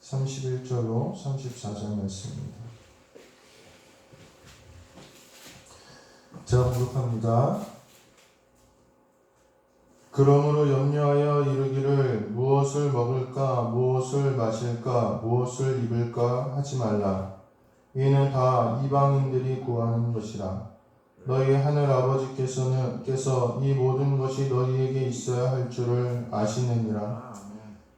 31절로 34절 말씀입니다. 제가 봉독합니다. 그러므로 염려하여 이르기를 무엇을 먹을까 무엇을 마실까 무엇을 입을까 하지 말라. 이는 다 이방인들이 구하는 것이라. 너희 하늘 아버지께서 이 모든 것이 너희에게 있어야 할 줄을 아시느니라.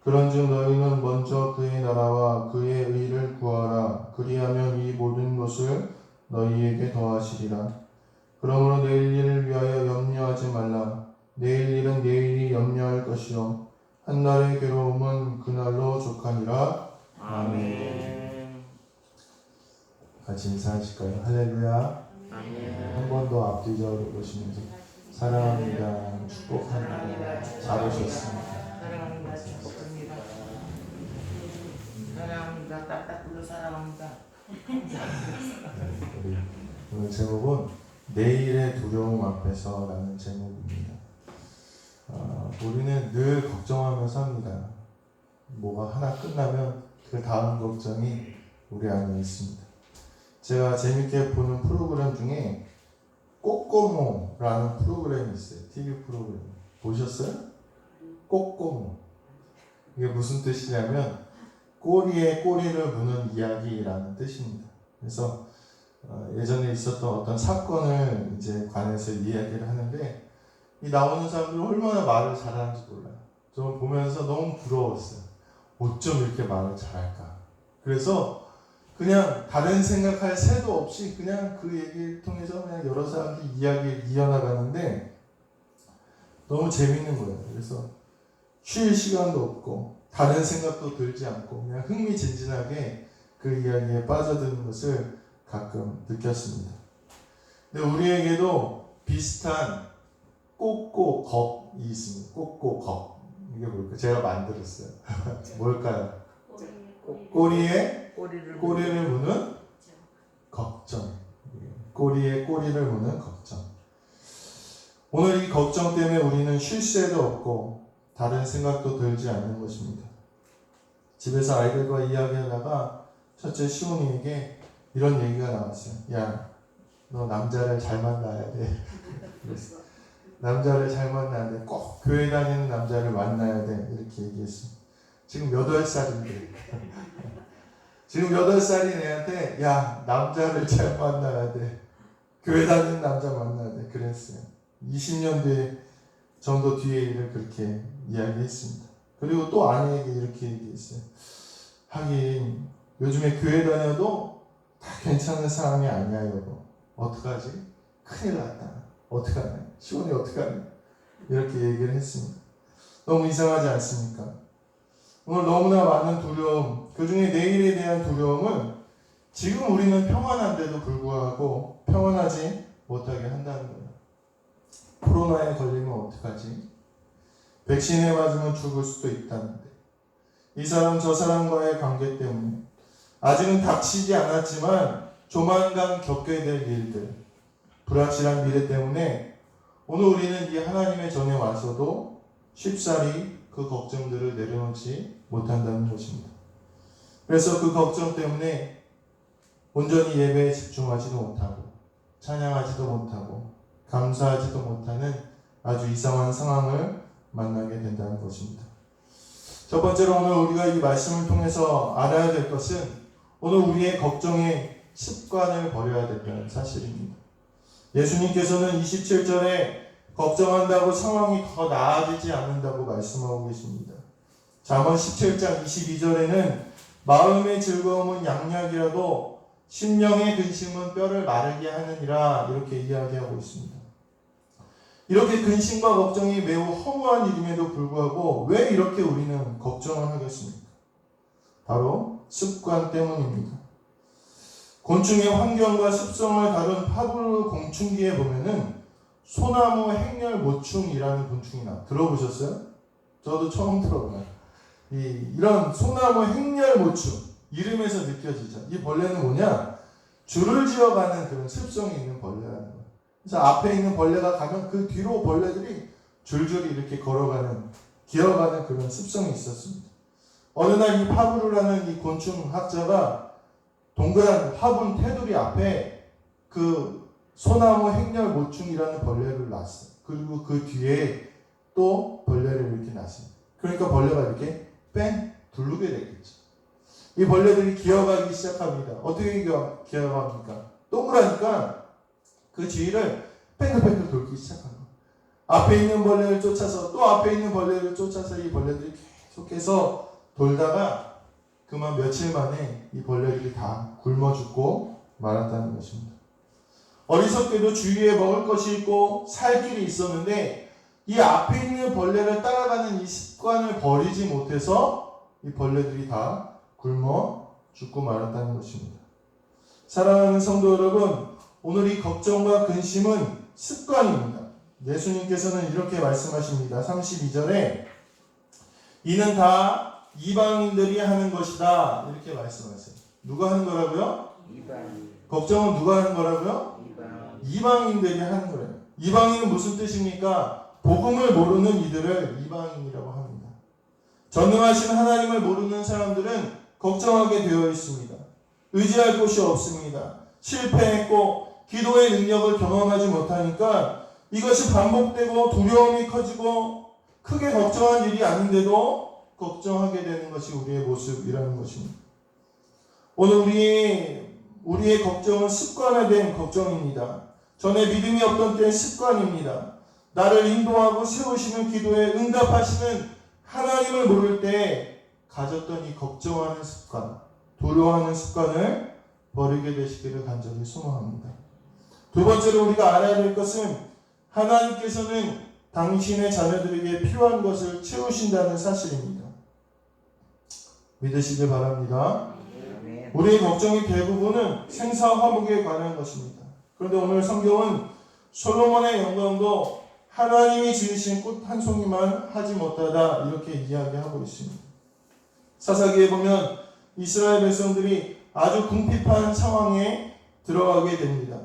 그런즉 너희는 먼저 그의 나라와 그의 의를 구하라. 그리하면 이 모든 것을 너희에게 더하시리라. 그러므로 내일 일을 위하여 염려하지 말라. 내일 일은 내일이 염려할 것이요 한날의 괴로움은 그날로 족하니라. 아멘. 같이 인사하실까요? 할렐루야. 아멘. 한 번 더 앞뒤적으로 보시면서 사랑합니다. 축복합니다. 잘 오셨습니다. 사랑합니다. 축복합니다. 사랑합니다. 딱딱 불러 사랑합니다. 우리 오늘 제목은 내일의 두려움 앞에서 라는 제목입니다. 우리는 늘 걱정하며 삽니다. 뭐가 하나 끝나면 그 다음 걱정이 우리 안에 있습니다. 제가 재밌게 보는 프로그램 중에 꼬꼬모라는 프로그램이 있어요. TV 프로그램. 보셨어요? 꼬꼬모. 이게 무슨 뜻이냐면 꼬리에 꼬리를 무는 이야기라는 뜻입니다. 그래서 예전에 있었던 어떤 사건을 이제 관해서 이야기를 하는데 이 나오는 사람들이 얼마나 말을 잘하는지 몰라요. 좀 보면서 너무 부러웠어요. 어쩜 이렇게 말을 잘할까. 그래서 그냥 다른 생각할 새도 없이 그냥 그 얘기를 통해서 그냥 여러 사람들이 이야기를 이어나가는데 너무 재밌는 거예요. 그래서 쉴 시간도 없고 다른 생각도 들지 않고 그냥 흥미진진하게 그 이야기에 빠져드는 것을 가끔 느꼈습니다. 근데 우리에게도 비슷한 꼬꼬걱이 있습니다. 꼬꼬걱. 이게 뭘까요? 제가 만들었어요. 뭘까요? 꼬리에 꼬리를 무는 걱정. 꼬리에 꼬리를 무는 걱정. 오늘 이 걱정 때문에 우리는 쉴 새도 없고 다른 생각도 들지 않는 것입니다. 집에서 아이들과 이야기하다가 첫째 시온이에게 이런 얘기가 나왔어요. 야, 너 남자를 잘 만나야 돼. 그랬어. 남자를 잘 만나야 돼. 꼭 교회 다니는 남자를 만나야 돼. 이렇게 얘기했어. 지금 8살인데. 지금 8살인 애한테 야, 남자를 잘 만나야 돼. 교회 다니는 남자 만나야 돼. 그랬어요. 20년 정도 뒤에 일을 그렇게 이야기했습니다. 그리고 또 아내에게 이렇게 얘기했어요. 하긴 요즘에 교회 다녀도 다 괜찮은 사람이 아니야 여보. 어떡하지? 큰일 났다. 어떡하냐? 시온이 어떡하냐? 이렇게 얘기를 했습니다. 너무 이상하지 않습니까? 오늘 너무나 많은 두려움, 그 중에 내일에 대한 두려움은 지금 우리는 평안한데도 불구하고 평안하지 못하게 한다는 거예요. 코로나에 걸리면 어떡하지? 백신에 맞으면 죽을 수도 있다는데 이 사람 저 사람과의 관계 때문에 아직은 닥치지 않았지만 조만간 겪게 될 일들, 불확실한 미래 때문에 오늘 우리는 이 하나님의 전에 와서도 쉽사리 그 걱정들을 내려놓지 못한다는 것입니다. 그래서 그 걱정 때문에 온전히 예배에 집중하지도 못하고 찬양하지도 못하고 감사하지도 못하는 아주 이상한 상황을 만나게 된다는 것입니다. 첫 번째로 오늘 우리가 이 말씀을 통해서 알아야 될 것은 오늘 우리의 걱정의 습관을 버려야 된다는 사실입니다. 예수님께서는 27절에 걱정한다고 상황이 더 나아지지 않는다고 말씀하고 계십니다. 잠언 17장 22절에는 마음의 즐거움은 양약이라도 심령의 근심은 뼈를 마르게 하느니라 이렇게 이야기하고 있습니다. 이렇게 근심과 걱정이 매우 허무한 일임에도 불구하고 왜 이렇게 우리는 걱정을 하겠습니까? 바로 습관 때문입니다. 곤충의 환경과 습성을 다룬 파브르 공충기에 보면은 소나무 행렬모충이라는 곤충이 들어보셨어요? 저도 처음 들어봐요. 이런 소나무 행렬모충 이름에서 느껴지죠. 이 벌레는 뭐냐? 줄을 지어가는 그런 습성이 있는 벌레라는 거예요. 그래서 앞에 있는 벌레가 가면 그 뒤로 벌레들이 줄줄이 이렇게 걸어가는, 기어가는 그런 습성이 있었습니다. 어느 날 이 파브르라는 이 곤충 학자가 동그란 화분 테두리 앞에 그 소나무 행렬 모충이라는 벌레를 놨어요. 그리고 그 뒤에 또 벌레를 이렇게 놨습니다. 그러니까 벌레가 이렇게 뺑 두르게 됐겠죠. 이 벌레들이 기어가기 시작합니다. 어떻게 기어갑니까? 동그라니까 그 주위를 뺑글뺑글 돌기 시작합니다. 앞에 있는 벌레를 쫓아서 또 앞에 있는 벌레를 쫓아서 이 벌레들이 계속해서 돌다가 그만 며칠 만에 이 벌레들이 다 굶어 죽고 말았다는 것입니다. 어리석게도 주위에 먹을 것이 있고 살 길이 있었는데 이 앞에 있는 벌레를 따라가는 이 습관을 버리지 못해서 이 벌레들이 다 굶어 죽고 말았다는 것입니다. 사랑하는 성도 여러분, 오늘 이 걱정과 근심은 습관입니다. 예수님께서는 이렇게 말씀하십니다. 32절에 이는 다 이방인들이 하는 것이다 이렇게 말씀하세요. 누가 하는 거라고요? 이방. 걱정은 누가 하는 거라고요? 이방인들이 하는 거예요. 이방인은 무슨 뜻입니까? 복음을 모르는 이들을 이방인이라고 합니다. 전능하신 하나님을 모르는 사람들은 걱정하게 되어 있습니다. 의지할 곳이 없습니다. 실패했고 기도의 능력을 경험하지 못하니까 이것이 반복되고 두려움이 커지고 크게 걱정한 일이 아닌데도 걱정하게 되는 것이 우리의 모습이라는 것입니다. 오늘 우리의 걱정은 습관화된 걱정입니다. 전에 믿음이 없던 때의 습관입니다. 나를 인도하고 세우시는 기도에 응답하시는 하나님을 모를 때 가졌던 이 걱정하는 습관, 두려워하는 습관을 버리게 되시기를 간절히 소망합니다. 두 번째로 우리가 알아야 될 것은 하나님께서는 당신의 자녀들에게 필요한 것을 채우신다는 사실입니다. 믿으시길 바랍니다. 우리의 걱정의 대부분은 생사화목에 관한 것입니다. 그런데 오늘 성경은 솔로몬의 영광도 하나님이 지으신 꽃 한 송이만 하지 못하다 이렇게 이야기하고 있습니다. 사사기에 보면 이스라엘 백성들이 아주 궁핍한 상황에 들어가게 됩니다.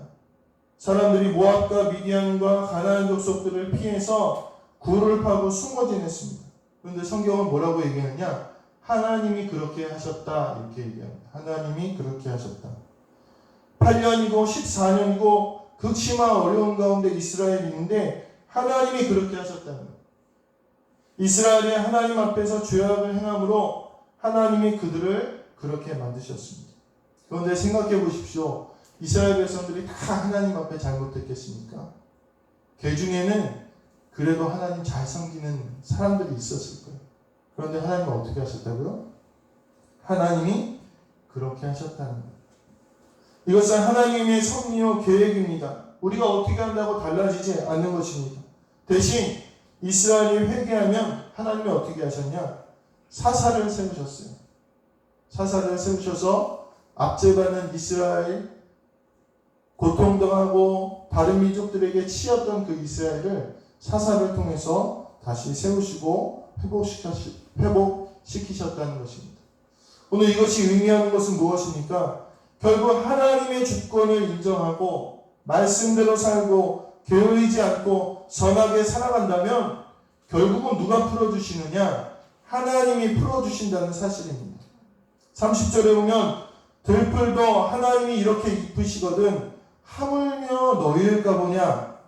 사람들이 모압과 미디안과 가나안 족속들을 피해서 굴을 파고 숨어 지냈습니다. 그런데 성경은 뭐라고 얘기하느냐? 하나님이 그렇게 하셨다 이렇게 얘기합니다. 하나님이 그렇게 하셨다. 8년이고 14년이고 극심한 어려운 가운데 이스라엘이 있는데 하나님이 그렇게 하셨다는 거예요. 이스라엘이 하나님 앞에서 죄악을 행함으로 하나님이 그들을 그렇게 만드셨습니다. 그런데 생각해 보십시오. 이스라엘 백성들이 다 하나님 앞에 잘못했겠습니까? 그 중에는 그래도 하나님 잘 섬기는 사람들이 있었을 거예요. 그런데 하나님은 어떻게 하셨다고요? 하나님이 그렇게 하셨다는 거예요. 이것은 하나님의 섭리와 계획입니다. 우리가 어떻게 한다고 달라지지 않는 것입니다. 대신 이스라엘이 회개하면 하나님이 어떻게 하셨냐? 사사를 세우셨어요. 사사를 세우셔서 압제받는 이스라엘, 고통당하고 다른 민족들에게 치였던 그 이스라엘을 사사를 통해서 다시 세우시고 회복시키셨다는 것입니다. 오늘 이것이 의미하는 것은 무엇입니까? 결국 하나님의 주권을 인정하고 말씀대로 살고 게을리지 않고 선하게 살아간다면 결국은 누가 풀어주시느냐? 하나님이 풀어주신다는 사실입니다. 30절에 보면 들풀도 하나님이 이렇게 이쁘시거든 하물며 너희일까 보냐?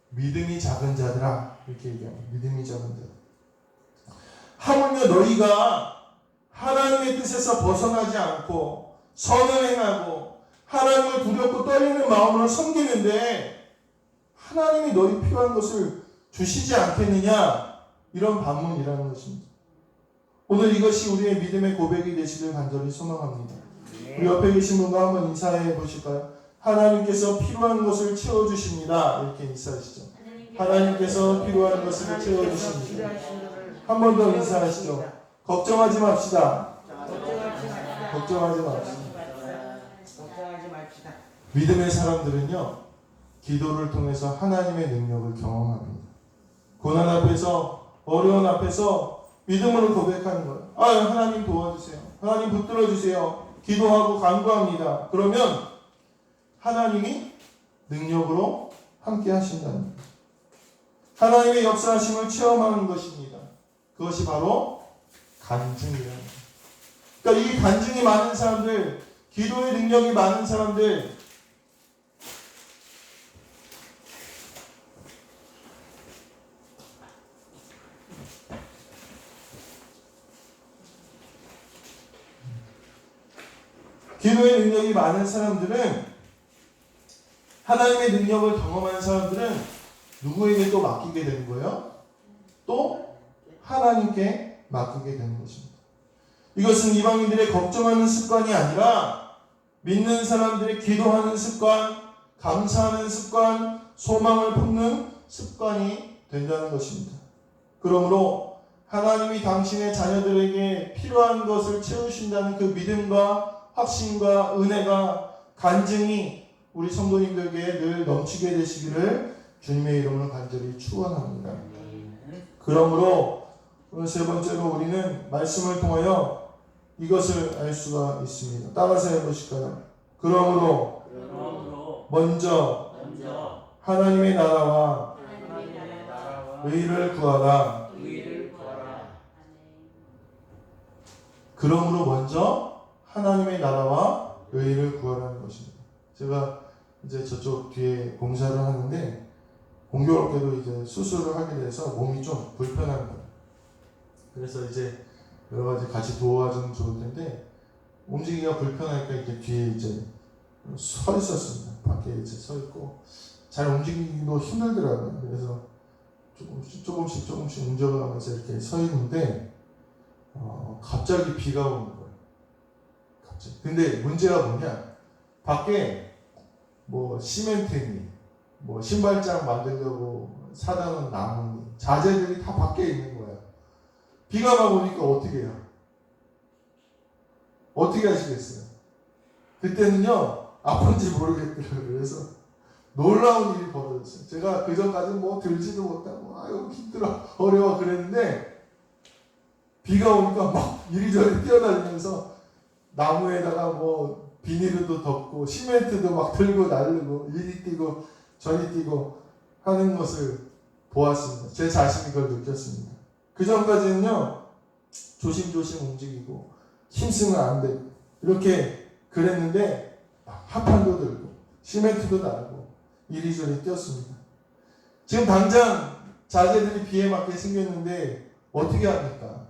믿음이 작은 자들아 이렇게 얘기합니다. 믿음이 작은 자. 하물며 너희가 하나님의 뜻에서 벗어나지 않고 선을 행하고 하나님을 두렵고 떨리는 마음으로 섬기는데 하나님이 너희 필요한 것을 주시지 않겠느냐? 이런 반문이라는 것입니다. 오늘 이것이 우리의 믿음의 고백이 되시길 간절히 소망합니다. 우리 옆에 계신 분과 한번 인사해 보실까요? 하나님께서 필요한 것을 채워주십니다. 이렇게 인사하시죠. 하나님께서 필요한 것을 채워주십니다. 한 번 더 인사하시죠. 걱정하지 맙시다. 걱정하지 맙시다. 믿음의 사람들은요, 기도를 통해서 하나님의 능력을 경험합니다. 고난 앞에서, 어려운 앞에서 믿음으로 고백하는 거예요. 하나님 도와주세요. 하나님 붙들어 주세요. 기도하고 간구합니다. 그러면 하나님이 능력으로 함께 하신다는 거예요. 하나님의 역사하심을 체험하는 것입니다. 그것이 바로 간증이라는 거예요. 그러니까 이 간증이 많은 사람들, 기도의 능력이 많은 사람들, 기도의 능력이 많은 사람들은, 하나님의 능력을 경험한 사람들은 누구에게 또 맡기게 되는 거예요? 또 하나님께 맡기게 되는 것입니다. 이것은 이방인들의 걱정하는 습관이 아니라 믿는 사람들의 기도하는 습관, 감사하는 습관, 소망을 품는 습관이 된다는 것입니다. 그러므로 하나님이 당신의 자녀들에게 필요한 것을 채우신다는 그 믿음과 확신과 은혜가, 간증이 우리 성도님들에게 늘 넘치게 되시기를 주님의 이름으로 간절히 축원합니다. 그러므로 오늘 세 번째로 우리는 말씀을 통하여 이것을 알 수가 있습니다. 따라서 해보실까요? 그러므로 먼저 하나님의 나라와 의를 구하라. 그러므로 먼저 하나님의 나라와 의를 구하라는 것입니다. 제가 이제 저쪽 뒤에 공사를 하는데 공교롭게도 이제 수술을 하게 돼서 몸이 좀 불편한 거예요. 그래서 이제 여러 가지 같이 도와주면 좋을 텐데 움직이기가 불편하니까 이렇게 뒤에 이제 서 있었습니다. 밖에 이제 서 있고 잘 움직이기도 힘들더라고요. 그래서 조금씩 움직여가면서 이렇게 서 있는데 갑자기 비가 오는 거예요. 갑자기. 근데 문제가 뭐냐? 밖에 뭐 시멘트니, 뭐 신발장 만들려고 사다 놓은 나무니, 자재들이 다 밖에 있는 거예요. 비가 막 오니까 어떻게 해요? 어떻게 하시겠어요? 그때는요, 아픈지 모르겠더라고요. 그래서 놀라운 일이 벌어졌어요. 제가 그전까지는 뭐 들지도 못하고, 아유, 힘들어, 어려워 그랬는데, 비가 오니까 막 이리저리 뛰어다니면서 나무에다가 뭐 비닐도 덮고, 시멘트도 막 들고 날르고, 이리 뛰고, 저리 뛰고 하는 것을 보았습니다. 제 자신이 그걸 느꼈습니다. 그 전까지는요, 조심조심 움직이고, 힘쓰면 안 되고, 이렇게 그랬는데, 합판도 들고, 시멘트도 날고, 이리저리 뛰었습니다. 지금 당장 자재들이 비에 맞게 생겼는데, 어떻게 합니까?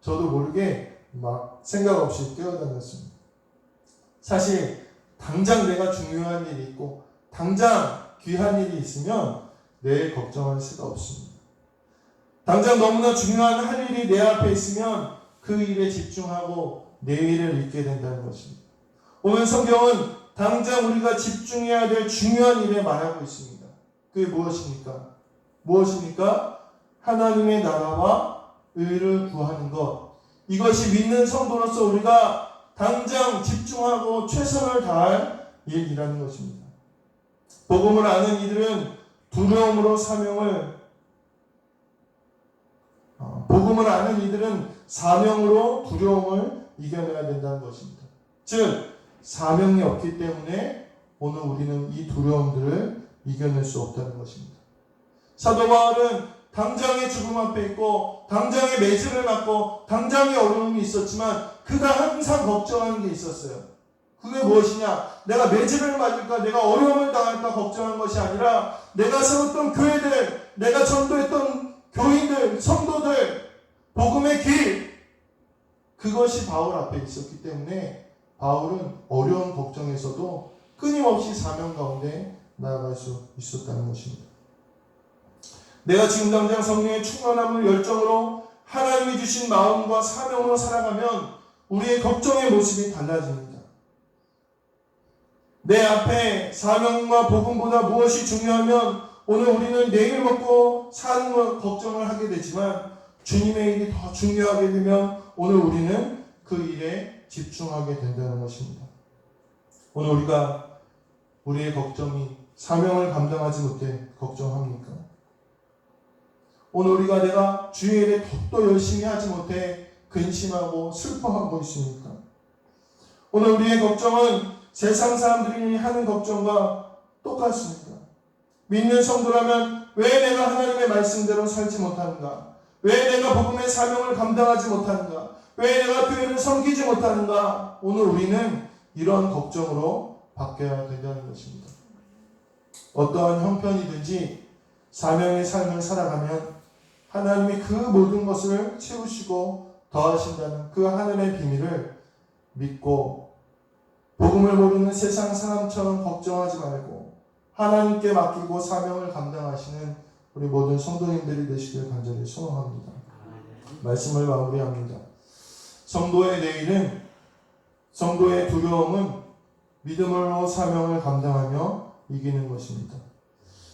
저도 모르게 막 생각 없이 뛰어다녔습니다. 사실, 당장 내가 중요한 일이 있고, 당장 귀한 일이 있으면 내일 걱정할 수가 없습니다. 당장 너무나 중요한 할 일이 내 앞에 있으면 그 일에 집중하고 내일을 잊게 된다는 것입니다. 오늘 성경은 당장 우리가 집중해야 될 중요한 일에 말하고 있습니다. 그게 무엇입니까? 하나님의 나라와 의를 구하는 것. 이것이 믿는 성도로서 우리가 당장 집중하고 최선을 다할 일이라는 것입니다. 복음을 아는 이들은 두려움으로 사명으로 두려움을 이겨내야 된다는 것입니다. 즉, 사명이 없기 때문에 오늘 우리는 이 두려움들을 이겨낼 수 없다는 것입니다. 사도 바울은 당장의 죽음 앞에 있고 당장의 매질을 맞고 당장의 어려움이 있었지만 그가 항상 걱정하는 게 있었어요. 그게 무엇이냐? 내가 매질을 맞을까? 내가 어려움을 당할까? 걱정한 것이 아니라 내가 세웠던 교회들, 내가 전도했던 교인들, 성도들, 복음의 길, 그것이 바울 앞에 있었기 때문에 바울은 어려운 걱정에서도 끊임없이 사명 가운데 나아갈 수 있었다는 것입니다. 내가 지금 당장 성령의 충만함을 열정으로 하나님이 주신 마음과 사명으로 살아가면 우리의 걱정의 모습이 달라집니다. 내 앞에 사명과 복음보다 무엇이 중요하면 오늘 우리는 내일 먹고 사는 것 걱정을 하게 되지만 주님의 일이 더 중요하게 되면 오늘 우리는 그 일에 집중하게 된다는 것입니다. 오늘 우리가 우리의 걱정이 사명을 감당하지 못해 걱정합니까? 오늘 우리가 내가 주의 일에 더 열심히 하지 못해 근심하고 슬퍼하고 있습니까? 오늘 우리의 걱정은 세상 사람들이 하는 걱정과 똑같습니다. 믿는 성도라면 왜 내가 하나님의 말씀대로 살지 못하는가? 왜 내가 복음의 사명을 감당하지 못하는가? 왜 내가 교회를 섬기지 못하는가? 오늘 우리는 이런 걱정으로 바뀌어야 된다는 것입니다. 어떠한 형편이든지 사명의 삶을 살아가면 하나님이 그 모든 것을 채우시고 더하신다는 그 하늘의 비밀을 믿고 복음을 모르는 세상 사람처럼 걱정하지 말고 하나님께 맡기고 사명을 감당하시는 우리 모든 성도님들이 되시길 간절히 소원합니다. 말씀을 마무리합니다. 성도의 내일은, 성도의 두려움은 믿음으로 사명을 감당하며 이기는 것입니다.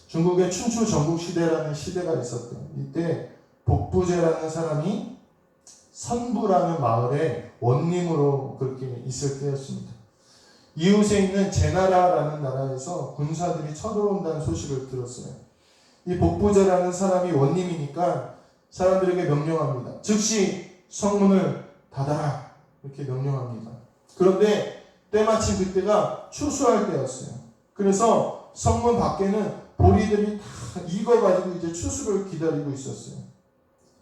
중국의 춘추 전국시대라는 시대가 있었대요. 이때 복부제라는 사람이 선부라는 마을의 원님으로 그렇게 있을 때였습니다. 이웃에 있는 제나라라는 나라에서 군사들이 쳐들어온다는 소식을 들었어요. 이 복부제라는 사람이 원님이니까 사람들에게 명령합니다. 즉시 성문을 닫아라, 이렇게 명령합니다. 그런데 때마침 그때가 추수할 때였어요. 그래서 성문 밖에는 보리들이 다 익어가지고 이제 추수를 기다리고 있었어요.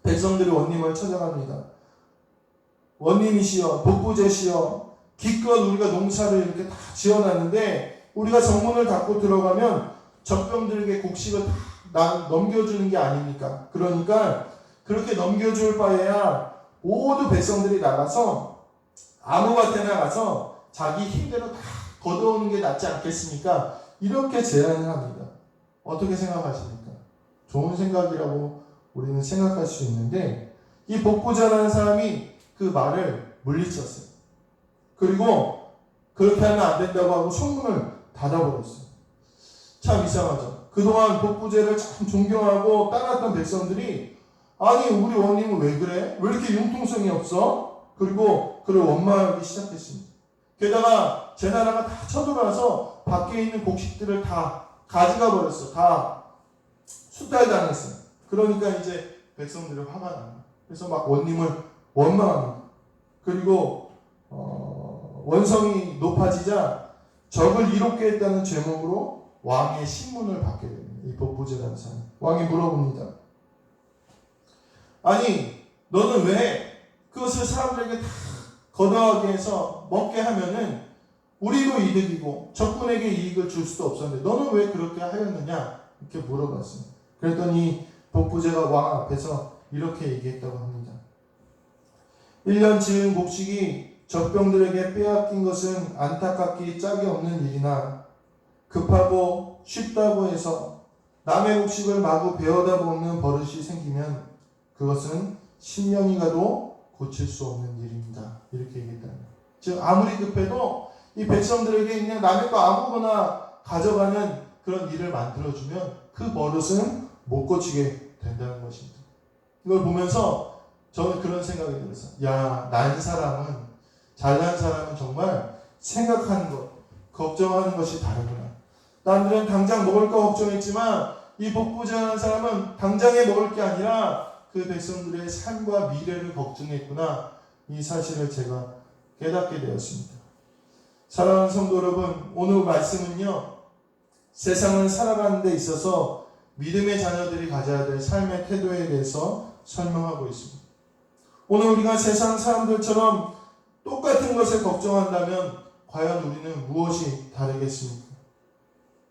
백성들이 원님을 찾아갑니다. 원님이시여, 복부제시여, 기껏 우리가 농사를 이렇게 다 지어놨는데 우리가 성문을 닫고 들어가면 적병들에게 곡식을 다 넘겨주는 게 아닙니까? 그러니까 그렇게 넘겨줄 바에야 모두 백성들이 나가서 아무한테 나가서 자기 힘대로 다 걷어오는 게 낫지 않겠습니까? 이렇게 제안을 합니다. 어떻게 생각하십니까? 좋은 생각이라고 우리는 생각할 수 있는데 이 복부자라는 사람이 그 말을 물리쳤어요. 그리고 그렇게 하면 안 된다고 하고 성문을 닫아버렸어요. 참 이상하죠. 그동안 복부제를 참 존경하고 따랐던 백성들이 아니 우리 원님은 왜 그래? 왜 이렇게 융통성이 없어? 그리고 그를 원망하기 시작했습니다. 게다가 제나라가 다 쳐들어와서 밖에 있는 곡식들을 다 가져가 버렸어. 다 수탈당했어요. 그러니까 이제 백성들이 화가 나요. 그래서 막 원님을 원망합니다. 그리고 원성이 높아지자 적을 이롭게 했다는 제목으로 왕의 신문을 받게 됩니다. 이 복부제라는 사람. 왕이 물어봅니다. 아니 너는 왜 그것을 사람들에게 다 걷어가게 해서 먹게 하면은 우리도 이득이고 적군에게 이익을 줄 수도 없었는데 너는 왜 그렇게 하였느냐? 이렇게 물어봤습니다. 그랬더니 복부제가 왕 앞에서 이렇게 얘기했다고 합니다. 1년 지은 곡식이 적병들에게 빼앗긴 것은 안타깝기 짝이 없는 일이나 급하고 쉽다고 해서 남의 곡식을 마구 베어다 먹는 버릇이 생기면 그것은 10년이 가도 고칠 수 없는 일입니다. 이렇게 얘기했다. 즉 아무리 급해도 이 백성들에게 그냥 남의 거 아무거나 가져가는 그런 일을 만들어주면 그 버릇은 못 고치게 된다는 것입니다. 이걸 보면서 저는 그런 생각이 들었어요. 야, 난 사람은, 잘난 사람은 정말 생각하는 것, 걱정하는 것이 다르구나. 남들은 당장 먹을 거 걱정했지만 이 복부자라는 사람은 당장에 먹을 게 아니라 그 백성들의 삶과 미래를 걱정했구나. 이 사실을 제가 깨닫게 되었습니다. 사랑하는 성도 여러분, 오늘 말씀은요, 세상을 살아가는 데 있어서 믿음의 자녀들이 가져야 될 삶의 태도에 대해서 설명하고 있습니다. 오늘 우리가 세상 사람들처럼 똑같은 것을 걱정한다면 과연 우리는 무엇이 다르겠습니까?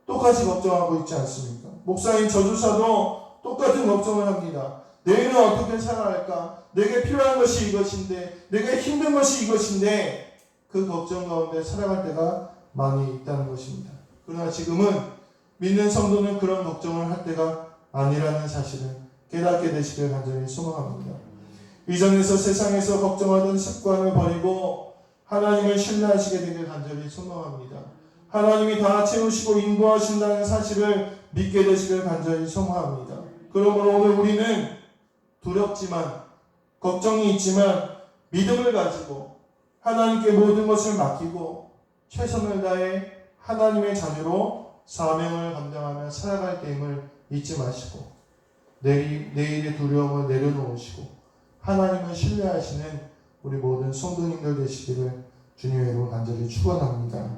똑같이 걱정하고 있지 않습니까? 목사님 저주사도 똑같은 걱정을 합니다. 내일은 어떻게 살아갈까? 내게 필요한 것이 이것인데, 내게 힘든 것이 이것인데 그 걱정 가운데 살아갈 때가 많이 있다는 것입니다. 그러나 지금은 믿는 성도는 그런 걱정을 할 때가 아니라는 사실을 깨닫게 되시길 간절히 소망합니다. 이전에서 세상에서 걱정하던 습관을 버리고 하나님을 신뢰하시게 되길 간절히 소망합니다. 하나님이 다 채우시고 인도하신다는 사실을 믿게 되시길 간절히 소망합니다. 그러므로 오늘 우리는 두렵지만 걱정이 있지만 믿음을 가지고 하나님께 모든 것을 맡기고 최선을 다해 하나님의 자녀로 사명을 감당하며 살아갈 때임을 잊지 마시고 내일의 두려움을 내려놓으시고 하나님을 신뢰하시는 우리 모든 성도님들 되시기를 주님의 이름으로 간절히 축원합니다.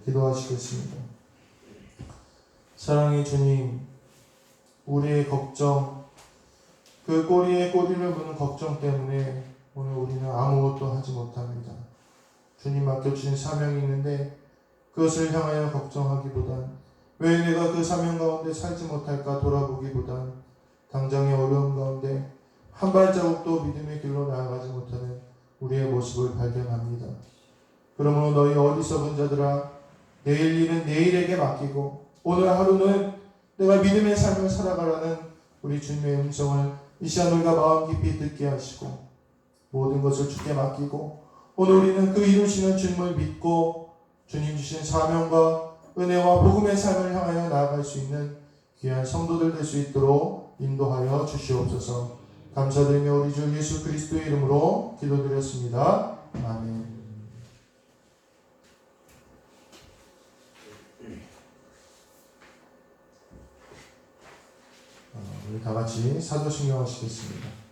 기도하시겠습니다. 사랑의 주님, 우리의 걱정, 그 꼬리에 꼬리를 무는 걱정 때문에 오늘 우리는 아무것도 하지 못합니다. 주님 맡겨주신 사명이 있는데 그것을 향하여 걱정하기보단 왜 내가 그 사명 가운데 살지 못할까 돌아보기보단 당장의 어려움 가운데 한 발자국도 믿음의 길로 나아가지 못하는 우리의 모습을 발견합니다. 그러므로 너희 어리석은 자들아, 내일 일은 내일에게 맡기고 오늘 하루는 내가 믿음의 삶을 살아가라는 우리 주님의 음성을 이 시간 우리가 마음 깊이 듣게 하시고 모든 것을 주께 맡기고 오늘 우리는 그 이루시는 주님을 믿고 주님 주신 사명과 은혜와 복음의 삶을 향하여 나아갈 수 있는 귀한 성도들 될 수 있도록 인도하여 주시옵소서. 감사드리며 우리 주 예수 그리스도의 이름으로 기도드렸습니다. 아멘. 우리 다 같이 사도신경 하시겠습니다.